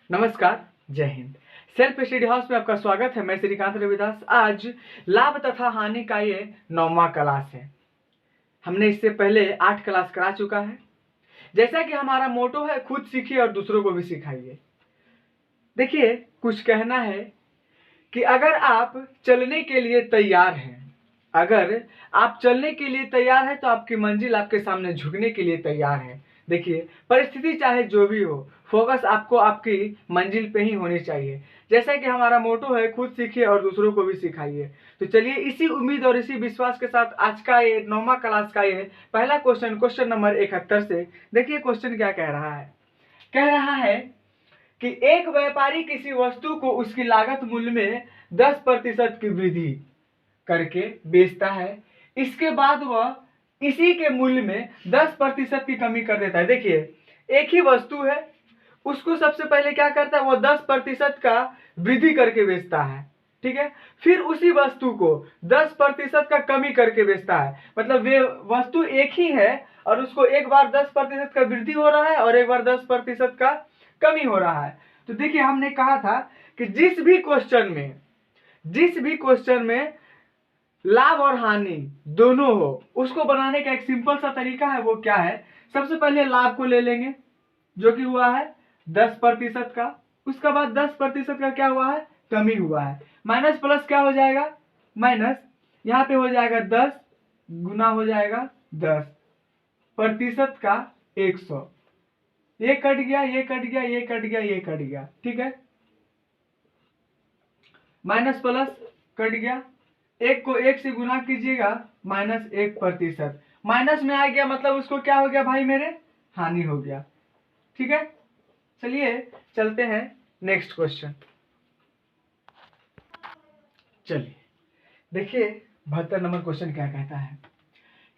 नमस्कार, जय Hind. Self study house में आपका स्वागत है। मैं श्रीकांत रविदास। आज लाभ तथा हानि का ये 9वां क्लास है। हमने इससे पहले 8 क्लास करा चुका है। जैसा कि हमारा मोटो है, खुद सीखिए और दूसरों को भी सिखाइए। देखिए, कुछ कहना है कि अगर आप चलने के लिए तैयार हैं, अगर आप चलने के लिए तैयार हैं तो आपकी मंजिल आपके सामने झुकने के लिए तैयार है। देखिए, परिस्थिति चाहे जो भी हो, फोकस आपको आपकी मंजिल पे ही होनी चाहिए। जैसा कि हमारा मोटो है, खुद सीखिए और दूसरों को भी सिखाइए। तो चलिए, इसी उम्मीद और इसी विश्वास के साथ आज का ये 9वां क्लास का ये पहला क्वेश्चन नंबर 71 से देखिए क्वेश्चन क्या कह रहा है। कह रहा है कि एक व्यापारी किसी वस्तु को उसकी लागत मूल्य में 10% की वृद्धि करके बेचता है। इसके बाद वह इसी के मूल्य में 10% की कमी कर देता है। देखिए, एक ही वस्तु है, उसको सबसे पहले क्या करता है, वो 10% का वृद्धि करके बेचता है। ठीक है, फिर उसी वस्तु को 10% का कमी करके बेचता है। मतलब वे वस्तु एक ही है और उसको एक बार 10% का वृद्धि हो रहा है और एक बार 10% का कमी हो रहा है। तो देखिए, हमने कहा था कि जिस भी क्वेश्चन में लाभ और हानि दोनों हो, उसको बनाने का एक सिंपल सा तरीका है। वो क्या है, सबसे पहले लाभ को ले लेंगे जो कि हुआ है 10% का। उसके बाद 10% का क्या हुआ है, कमी हुआ है। माइनस प्लस क्या हो जाएगा, माइनस। यहाँ पे हो जाएगा 10 गुना हो जाएगा 10% का 100। ये कट गया, ये कट गया, ये कट गया, ये कट गया। ठीक है, माइनस प्लस कट गया। एक को एक से गुना कीजिएगा, -1%। माइनस में आ गया मतलब उसको क्या हो गया भाई मेरे, हानि हो गया। ठीक है, चलिए चलते हैं नेक्स्ट क्वेश्चन। चलिए देखिए, 72 नंबर क्वेश्चन क्या कहता है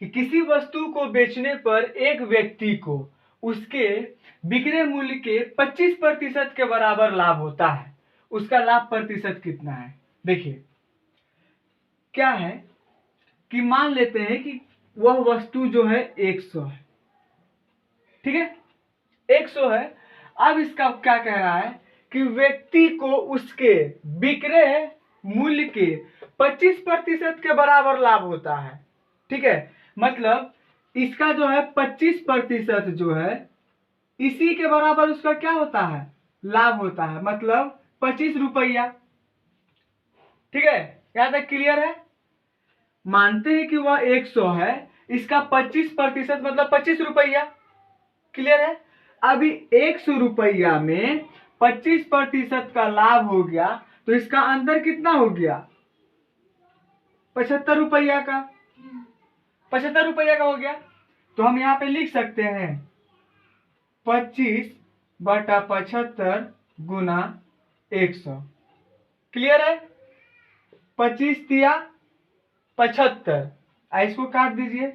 कि किसी वस्तु को बेचने पर एक व्यक्ति को उसके बिक्री मूल्य के 25% के बराबर लाभ होता है। उसका लाभ प्रतिशत कितना है। देखिए, क्या है कि मान लेते हैं कि वह वस्तु जो है 100 है। ठीक है, 100 है। अब इसका क्या कह रहा है कि व्यक्ति को उसके बिक्री मूल्य के 25% के बराबर लाभ होता है। ठीक है, मतलब इसका जो है 25% जो है, इसी के बराबर उसका क्या होता है, लाभ होता है। मतलब 25 रुपया। ठीक है, यहां तक क्लियर है। मानते हैं कि वह 100 है, इसका 25% मतलब 25 रुपया। क्लियर है। अभी 100 रुपया में 25% का लाभ हो गया तो इसका अंदर कितना हो गया, 75 रुपया का। 75 रुपया का हो गया। तो हम यहां पे लिख सकते हैं 25/75 गुना 100। क्लियर है। 25 तिया 75, इसको काट दीजिए।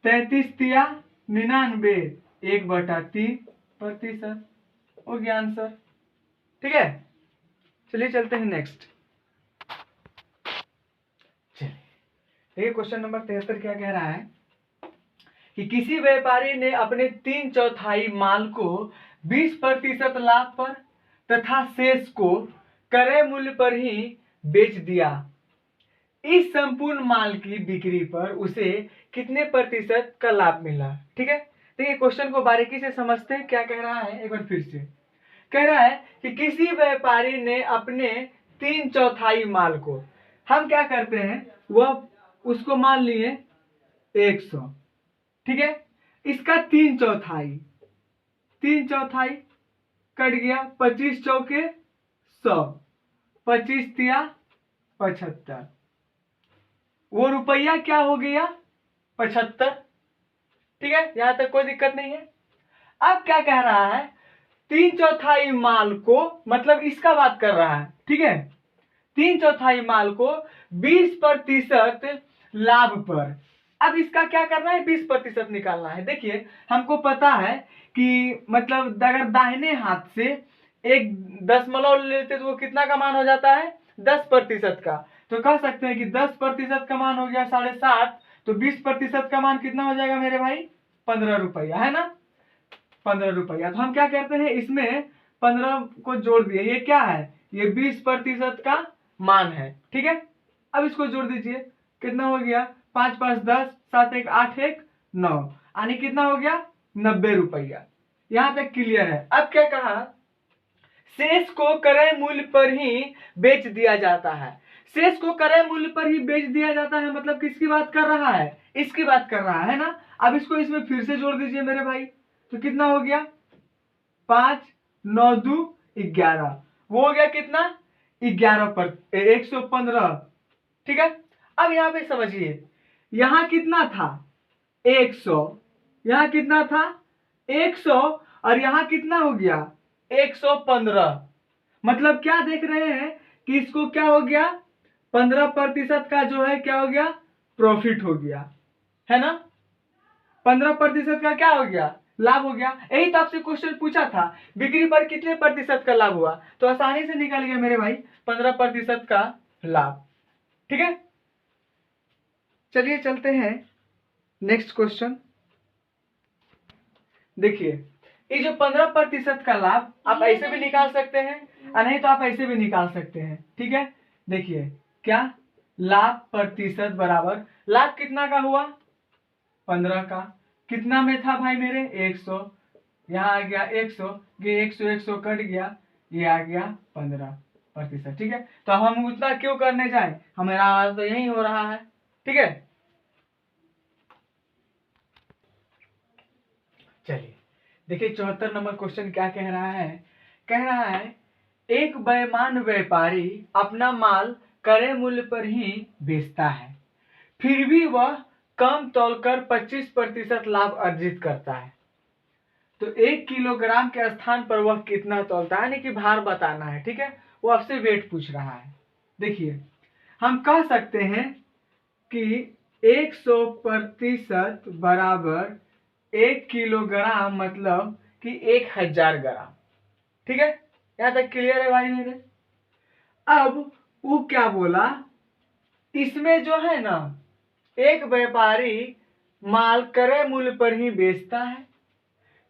33 तिया 99, 1/3%। हो गया आंसर। ठीक है, चलिए चलते हैं नेक्स्ट। चलिए, क्वेश्चन नंबर 73 क्या कह रहा है कि किसी व्यापारी ने अपने 3/4 माल को 20% लाभ पर तथा शेष को क्रय मूल्य पर ही बेच दिया। इस संपूर्ण माल की बिक्री पर उसे कितने प्रतिशत का लाभ मिला। ठीक है, देखिए क्वेश्चन को बारीकी से समझते हैं। क्या कह रहा है, एक बार फिर से कह रहा है कि किसी व्यापारी ने अपने 3/4 माल को, हम क्या करते हैं, वह उसको मान लिए 100। ठीक है, इसका 3/4, 3/4 कट गया, 25 चौके 100, 25 तिया 75। वो रुपया क्या हो गया, 75। ठीक है, यहां तक कोई दिक्कत नहीं है। अब क्या कह रहा है, 3/4 माल को, मतलब इसका बात कर रहा है। ठीक है, 3/4 माल को 20% लाभ पर। अब इसका क्या करना है, 20% निकालना है। देखिए, हमको पता है कि मतलब अगर दाहिने हाथ से एक दशमलव लेते तो वो कितना का मान हो जाता है, 10% का। तो कह सकते हैं कि 10% का मान हो गया 7.5। तो 20% का मान कितना हो जाएगा मेरे भाई, 15 रुपया, है ना, 15 रुपया। तो हम क्या करते हैं, इसमें 15 को जोड़ दिए, ये क्या है, ये 20% का मान है, ठीक है। अब इसको जोड़ दीजिए, कितना हो गया, 5 5 10, 7 1 8 1 9, यानी कितना हो गया, 90 रुपया। यहां तक क्लियर है। अब क्या कहा, शेष को क्रय मूल्य पर ही बेच दिया जाता है। शेष को क्रय मूल्य पर ही बेच दिया जाता है मतलब किसकी बात कर रहा है, इसकी बात कर रहा है ना। अब इसको इसमें फिर से जोड़ दीजिए मेरे भाई, तो कितना हो गया, 5 9 2 11, वो हो गया कितना, 11 पर 115, ठीक है। अब यहां पे समझिए, यहां कितना था 100, यहां कितना था 100, और यहां कितना हो गया 115। मतलब क्या देख रहे हैं कि इसको क्या हो गया, 15% का जो है क्या हो गया, प्रॉफिट हो गया, है ना। 15% का क्या हो गया, लाभ हो गया। यही तो आपसे क्वेश्चन पूछा था, बिक्री पर कितने प्रतिशत का लाभ हुआ, तो आसानी से निकल गया मेरे भाई, 15% का लाभ, ठीक है। चलिए चलते हैं नेक्स्ट क्वेश्चन। देखिए, ये जो 15% का लाभ आप ऐसे भी निकाल सकते हैं और नहीं तो आप ऐसे भी निकाल सकते हैं, ठीक है। देखिए क्या, लाभ प्रतिशत बराबर, लाभ कितना का हुआ, 15 का, कितना में था भाई मेरे 100, यहाँ आ गया 100, ये 100 100 कट गया, ये आ गया 15%, ठीक है। तो अब हम उतना क्यों करने जाए, हमारा तो यही हो रहा है, ठीक है। चलिए देखिए 74 नंबर क्वेश्चन क्या कह रहा है, कह रहा है एक बेईमान व्यापारी अपना माल क्रय मूल्य पर ही बेचता है, फिर भी वह कम तौलकर 25% लाभ अर्जित करता है। तो 1 किलोग्राम के स्थान पर वह कितना तौलता है, यानी कि भार बताना है, ठीक है। वो आपसे वेट पूछ रहा है। देखिए हम कह सकते हैं कि 100% बराबर 1 किलोग्राम मतलब कि 1000 ग्राम, ठीक है। यहां तक क्लियर है भाई मेरे। अब वो क्या बोला, इसमें जो है ना, एक व्यापारी माल क्रय मूल्य पर ही बेचता है,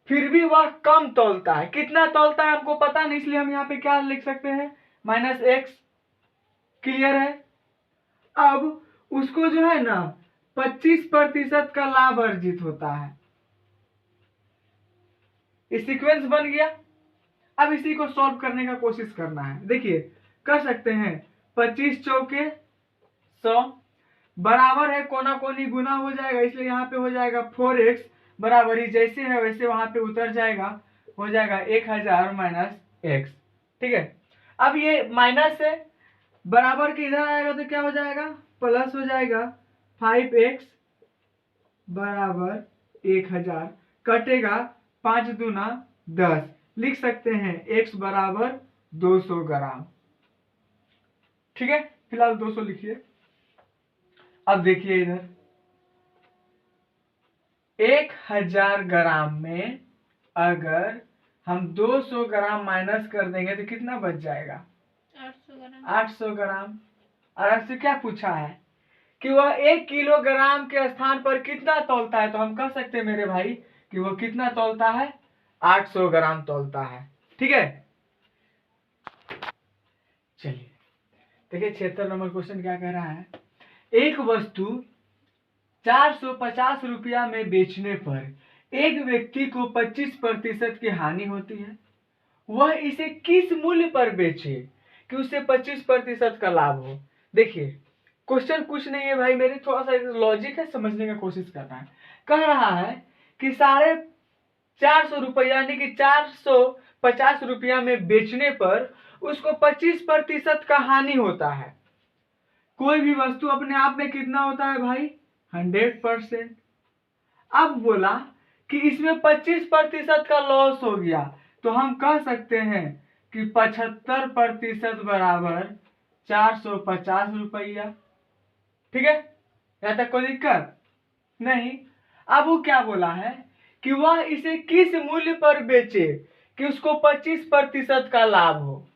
फिर भी वह कम तौलता है। कितना तौलता है हमको पता नहीं, इसलिए हम यहाँ पे क्या लिख सकते हैं, -x, क्लियर है। अब उसको जो है ना 25% का लाभ अर्जित होता है, सीक्वेंस बन गया। अब इसी को सॉल्व करने का कोशिश करना है। देखिए कर सकते हैं, 25 चौके 100 बराबर है, कोना कोनी गुना हो जाएगा, इसलिए यहाँ पे हो जाएगा 4x बराबर ही जैसे है वैसे वहां पे उतर जाएगा, हो जाएगा 1000 - x, ठीक है। अब ये माइनस है, बराबर के इधर आएगा तो क्या हो जाएगा, प्लस हो जाएगा, 5x बराबर 1000, कटेगा 5 दूना 10, लिख सकते हैं x बराबर 200 ग्राम, ठीक है। फिलहाल 200 लिखिए। अब देखिए इधर 1000 ग्राम में अगर हम 200 ग्राम माइनस कर देंगे तो कितना बच जाएगा, 800 ग्राम। और आपसे क्या पूछा है कि वह 1 किलोग्राम के स्थान पर कितना तौलता है, तो हम कह सकते हैं मेरे भाई कि वह कितना तौलता है, 800 ग्राम तौलता है, ठीक है। चलिए देखिए 76 नंबर क्वेश्चन क्या कह रहा है, एक वस्तु 450 रुपया में बेचने पर एक व्यक्ति को 25% की हानि होती है, वह इसे किस मूल्य पर बेचे कि उसे 25% का लाभ हो। देखिए क्वेश्चन कुछ नहीं है भाई मेरे, थोड़ा सा लॉजिक है, समझने का कोशिश करना है। कह रहा है कि 450 रुपया यानी कि 450 रुपया में बेचने पर उसको 25% का हानि होता है। कोई भी वस्तु अपने आप में कितना होता है भाई, 100%। अब बोला कि इसमें 25% का लॉस हो गया, तो हम कह सकते हैं कि 75% बराबर 450 रुपया, ठीक है। यहां तक कोई दिक्कत नहीं। अब वो क्या बोला है कि वह इसे किस मूल्य पर बेचे कि उसको 25% का लाभ हो।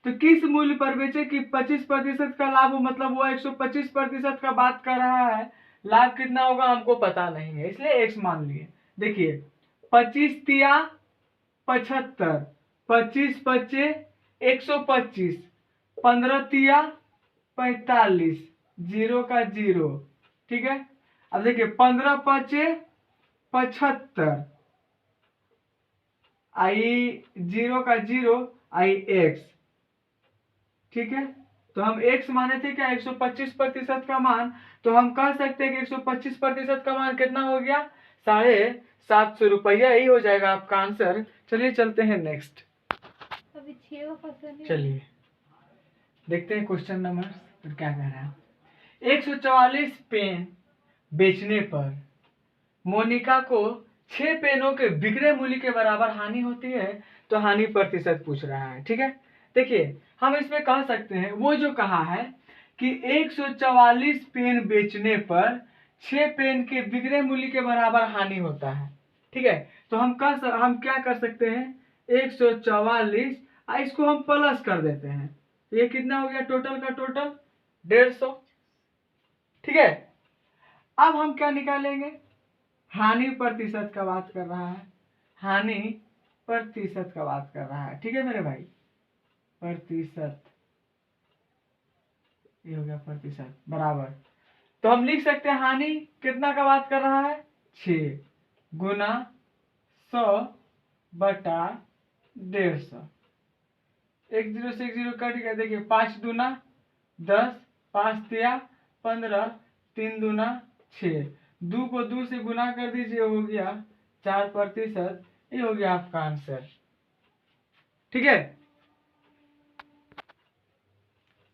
तो किस मूल्य पर बेचे कि 25% का लाभ हो, मतलब वो 125% का बात कर रहा है, लाभ कितना होगा हमको पता नहीं है, इसलिए x मान लिए। देखिए 25 तिया 75, 25 पच्चे 125, 15 तिया 45, जीरो का जीरो। ठीक है, अब देखिए 15 पच्चे 75, आई जीरो का जीरो, आई एक्स। ठीक है, तो हम एक्स माने थे क्या 125% का मान, तो हम कह सकते हैं कि 125% का मान कितना हो गया, 750 रुपया ही हो जाएगा आपका आंसर। चलिए चलते हैं नेक्स्ट। अभी 6 क्वेश्चन। चलिए देखते हैं क्वेश्चन नंबर क्या कह रहा है। 144 पेन बेचने पर मोनिका को 6 पेनों के बिक्री मूल्य के बराबर हानि होती है, तो हानि प्रतिशत पूछ रहा है। ठीक है, देखिए हम इसमें कह सकते हैं वो जो कहा है कि 144 पेन बेचने पर 6 पेन के बिक्री मूल्य के बराबर हानि होता है। ठीक है, तो हम क्या कर सकते हैं, 144 इसको हम प्लस कर देते हैं, तो ये कितना हो गया टोटल का टोटल 150। ठीक है, अब हम क्या निकालेंगे, हानि प्रतिशत का बात कर रहा है, हानि प्रतिशत का बात कर रहा है। ठीक है मेरे भाई, प्रतिशत, ये हो गया प्रतिशत बराबर, तो हम लिख सकते हैं हानि कितना का बात कर रहा है, 6 गुना 100 बटा 150। एक जीरो से एक जीरो कट गया, देखिए 5 दूना 10, 5 तिया 15, 3 दूना 6, 2 को 2 से गुना कर दीजिए, हो गया 4%। ये हो गया आपका आंसर। ठीक है,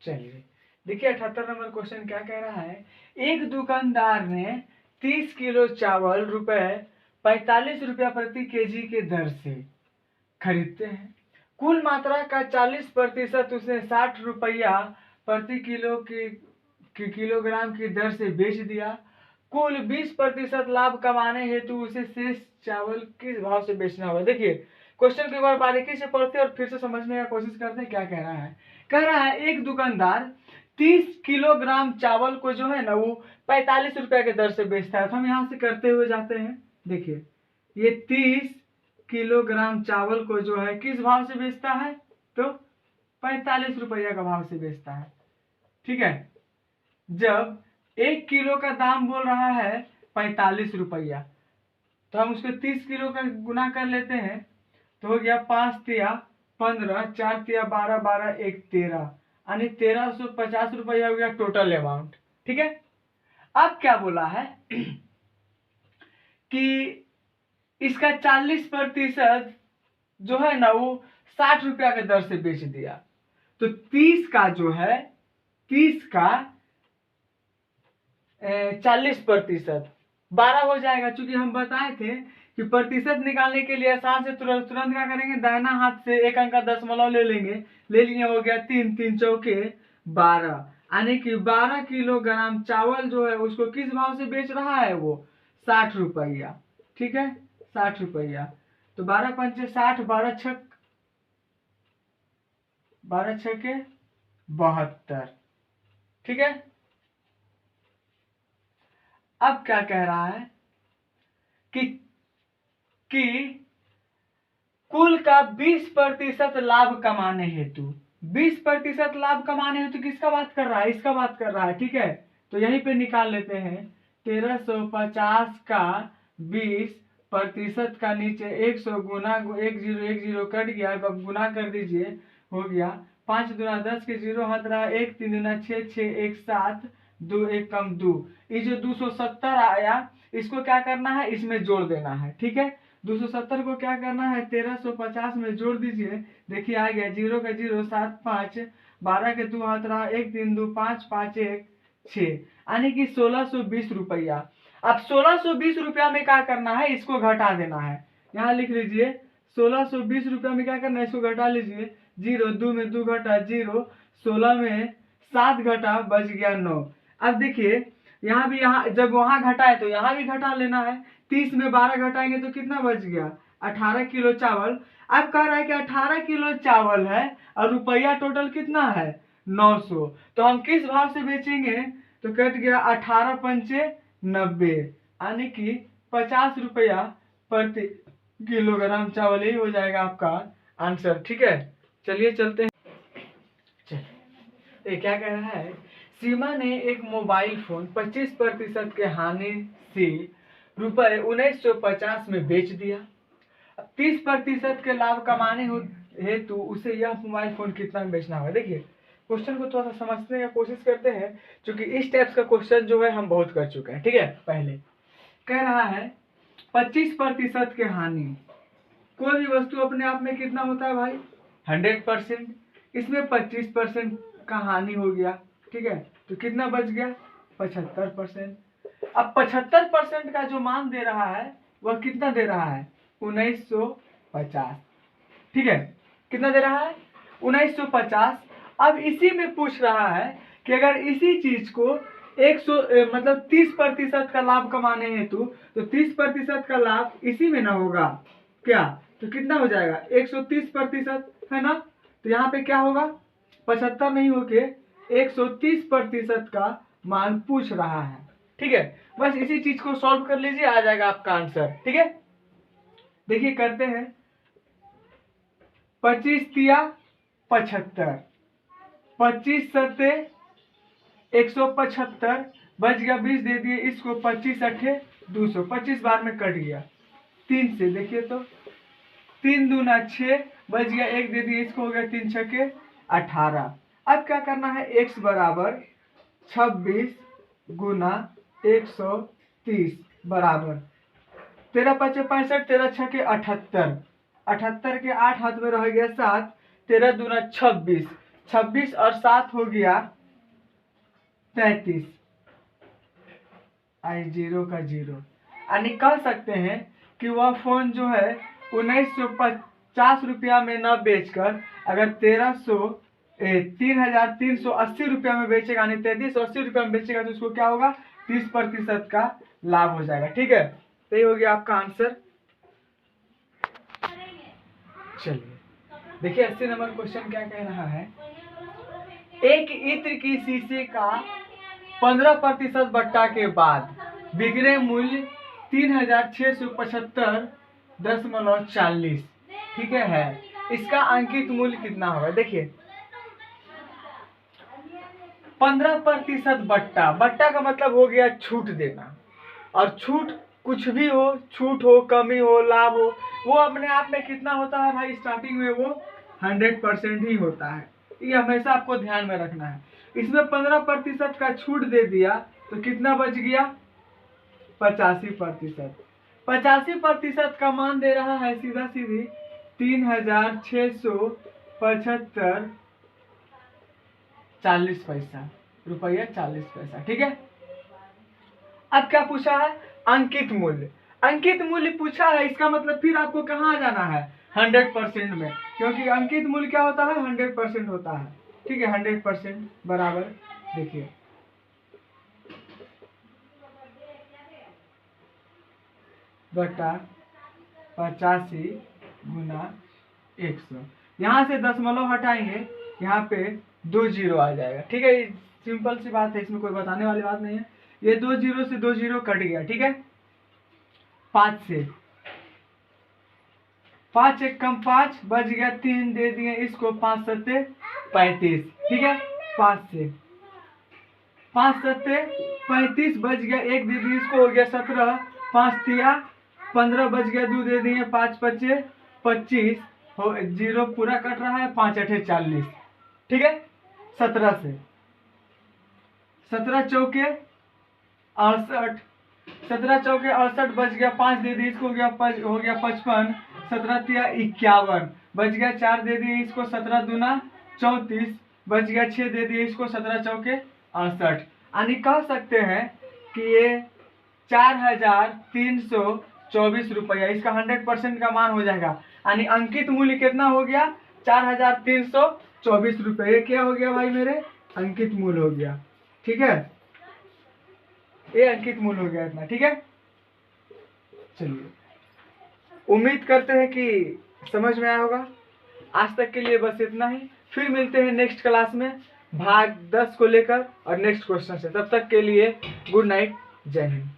चलिए देखिए 78 नंबर क्वेश्चन क्या कह रहा है। एक दुकानदार ने 30 किलो चावल रुपए 45 रुपया प्रति केजी के दर से खरीदते हैं। कुल मात्रा का 40% उसने 60 रुपया प्रति किलो की किलोग्राम की दर से बेच दिया। कुल 20% लाभ कमाने हेतु उसे शेष चावल किस भाव से बेचना होगा। देखिए क्वेश्चन को एक बार बारीकी से पढ़ते हैं और फिर से समझने का कोशिश करते हैं क्या कह रहा है। कह रहा है एक दुकानदार 30 किलोग्राम चावल को जो है ना वो 45 रुपया के दर से बेचता है। तो हम यहाँ से करते हुए जाते हैं, देखिए ये 30 किलोग्राम चावल को जो है किस भाव से बेचता है, तो 45 रुपया का भाव से बेचता है। ठीक है, जब 1 किलो का दाम बोल रहा है 45 रुपया, तो हम उसको 30 किलो का गुना कर लेते हैं, तो हो गया 5 तिया 15, 4 तिया 12, 12 1 13, यानी 1350 रुपया हो गया टोटल अमाउंट। ठीक है, अब क्या बोला है कि इसका 40% जो है ना वो 60 रुपया के दर से बेच दिया, तो 30 का जो है 30 का 40% 12 हो जाएगा। चूंकि हम बताए थे कि प्रतिशत निकालने के लिए आसान से तुरंत तुरंत क्या करेंगे, दाहिना हाथ से एक अंक का दशमलव ले लेंगे, ले लिए, हो गया 3 3 चौके 12, यानी कि 12 किलोग्राम चावल जो है उसको किस भाव से बेच रहा है, वो 60 रुपया। ठीक है, 60 रुपया, तो 12 पंचे 60, 12 छक 72। ठीक है, अब क्या कह रहा है कि कुल का 20% लाभ कमाने हेतु, 20% लाभ कमाने हेतु किसका बात कर रहा है, इसका बात कर रहा है। ठीक है, तो यहीं पे निकाल लेते हैं, 1350 का 20% का नीचे 100 गुना 1010 कट गया, अब गुना कर दीजिए, हो गया 5 दूना 10 के 0 हाथ रहा 1, 3 दूना 6, 6 1 7, 2 1 कम 2, ये जो 270 आया इसको क्या करना है, इसमें जोड़ देना है। ठीक है, 270 को क्या करना है 1350 में जोड़ दीजिए, देखिए आ गया 0 का 0 7 5, 12 के 2 हाथ रहा 1 3 2 5 5 1 6, यानी कि 1620 रुपया। अब 1620 रुपया में क्या करना है, इसको घटा देना है, यहाँ लिख लीजिए 1620 रुपया में क्या करना है, इसको घटा लीजिए, 0 2 में 2 घटा 0, 16 में 7 घटा बच गया 9। अब देखिए यहाँ भी, यहाँ जब वहां घटा है तो यहाँ भी घटा लेना है, 30 में 12 घटाएंगे तो कितना बच गया 18 किलो चावल। अब कह रहा है कि 18 किलो चावल है और रुपया टोटल कितना है 900, तो हम किस भाव से बेचेंगे, तो कट गया 18 पंचे 90, यानी कि 50 रुपया प्रति किलोग्राम चावल, यही हो जाएगा आपका आंसर। ठीक है, चलिए चलते हैं। चलिए, ये क्या कह रहा है, सीमा ने एक मोबाइल फोन 25% के हानि से रुपए 1950 में बेच दिया। 30% के लाभ कमाने हेतु उसे यह मोबाइल फोन कितना में बेचना होगा। देखिए क्वेश्चन को थोड़ा सा समझने की कोशिश करते हैं, क्योंकि इस टाइप्स का क्वेश्चन जो है हम बहुत कर चुके हैं। ठीक है, पहले कह रहा है 25% के हानि, कोई भी वस्तु अपने आप में कितना होता है भाई 100%, इसमें 25% का हानि हो गया। ठीक है, तो कितना बच गया 75%। अब 75% का जो मान दे रहा है वह कितना दे रहा है 1950। ठीक है, कितना दे रहा है 1950। अब इसी में पूछ रहा है कि अगर इसी चीज को 100 मतलब 30% का लाभ कमाने हेतु, तो 30% का लाभ इसी में ना होगा क्या, तो कितना हो जाएगा 130% है ना। तो यहाँ पे क्या होगा 75 नहीं होके 130% का मान पूछ रहा है। ठीक है, बस इसी चीज को सॉल्व कर लीजिए, आ जाएगा आपका आंसर। ठीक है, देखिए करते हैं। 25 तिया 75, 25 सत्ते 175, बच गया 20 दे दिए इसको, 25 अठे 200, 25 बार में कट गया 3 से। देखिए तो 3 दूना 6, बच गया 1 दे दिए इसको, हो गया 3 छके 18। अब क्या करना है, x बराबर 26 गुना 130 बराबर 13 5 65, 13 छके 78, 78 के 8 हाथ में रह गया 7, 13 दूना 26, 26 और 7 हो गया 33, आई 0 का 0। यानी कह सकते हैं कि वह फोन जो है 1950 रुपया में न बेचकर अगर 3380 रुपया में बेचेगा, यानी 3380 रुपया में बेचेगा, तो उसको क्या होगा 30% का लाभ हो जाएगा। ठीक है, तो ये हो गया आपका आंसर। चलिए देखिए 80 नंबर क्वेश्चन क्या कह रहा है, एक इत्र की शीशे का 15% बट्टा के बाद बिक्री मूल्य 3675.40। ठीक है, इसका अंकित मूल्य कितना होगा। देखिए 15% बट्टा, बट्टा का मतलब हो गया छूट देना, और छूट कुछ भी हो, छूट हो, कमी हो, लाभ हो, वो अपने आप में कितना होता है भाई, स्टार्टिंग में वो 100% ही होता है। ये हमेशा आपको ध्यान में रखना है। इसमें 15% का छूट दे दिया तो कितना बच गया 85%। 85% का मान दे रहा है सीधा सीधी 3675.40 रुपया 40 पैसा। ठीक है, अब क्या पूछा है, अंकित मूल्य। अंकित मूल्य पूछा है, इसका मतलब फिर आपको कहाँ जाना है 100% में, क्योंकि अंकित मूल्य क्या होता है 100% होता है। ठीक है, 100% बराबर देखिए बटा 85 गुना 100, यहाँ से दशमलव हटाएंगे, यहाँ पे 2 जीरो आ जाएगा। ठीक है, सिंपल सी बात है, इसमें कोई बताने वाली बात नहीं है। ये 2 जीरो से 2 जीरो कट गया। ठीक है, 5 से 5 एक कम 5, बच गया 3 दे दिए इसको, 5 सत्ते 35। ठीक है, 5 से 5 सत्ते 35, बच गया 1 दे दिए इसको, हो गया 17, 5 तिया 15, बच गया 2 दे दिए 5 पच्चे 25, हो 0 पूरा कट रहा है, 5 अठे 40। ठीक है, 17 से 17 चौके 68, 17 चौके 68, बच गया 5 दे दिए इसको, हो गया 55, 17 तिया 51, बच गया 4 दे दिए इसको, 17 दूना 34, बच गया 6 दे दिए इसको, 17 चौके 68। यानी कह सकते हैं कि ये 4324 रुपया इसका 100% का मान हो जाएगा। यानी अंकित मूल्य कितना हो गया 4324 रुपये। ये क्या हो गया भाई मेरे, अंकित मूल्य हो गया। ठीक है, ये अंकित मूल्य हो गया इतना। ठीक है, चलिए उम्मीद करते हैं कि समझ में आया होगा। आज तक के लिए बस इतना ही, फिर मिलते हैं नेक्स्ट क्लास में भाग 10 को लेकर और नेक्स्ट क्वेश्चन से। तब तक के लिए गुड नाइट, जय हिंद।